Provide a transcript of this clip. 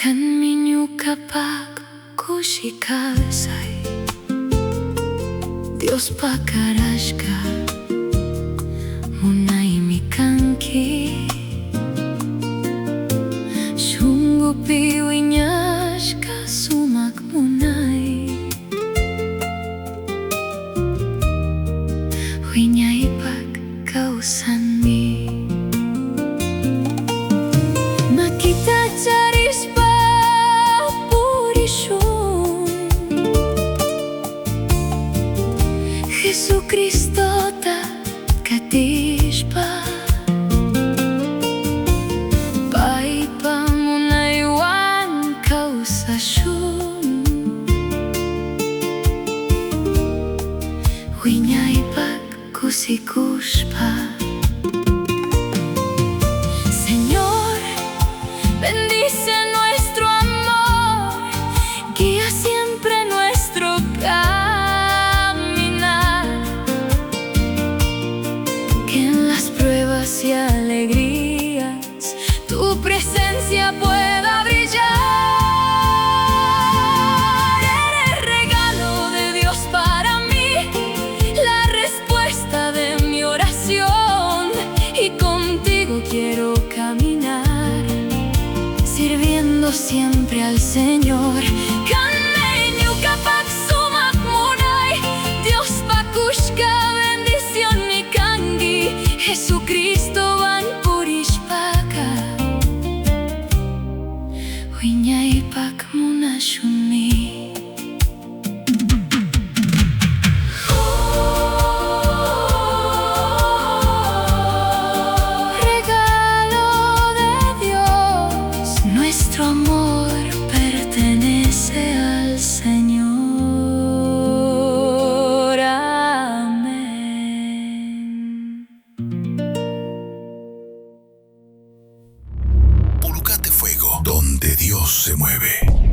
Kanmiñukapak kushikasay Dios pakarashka munaymi kanki Shungupi wiñashka sumak munay Wiñaypak kawsanmi Makita charispa purishun Jesucristota katishpa Paypa munaywan kawsashun Wiñaypak kusikushpa Señor, bendice nuestro amor, guía siempre nuestro caminar, que en las pruebas y alegrías tu presencia pueda brillar. Eres regalo de Dios para mí, la respuesta de mi oración, y contigo quiero caminar, sirviendo siempre al Señor. Kanmeñukapak sumak munay, Dios pakushka bendición mi kangi, Jesucristo van purishpaka, wiñaypak munashunmi. Nuestro amor pertenece al Señor. Amén. Pulcate Fuego, donde Dios se mueve.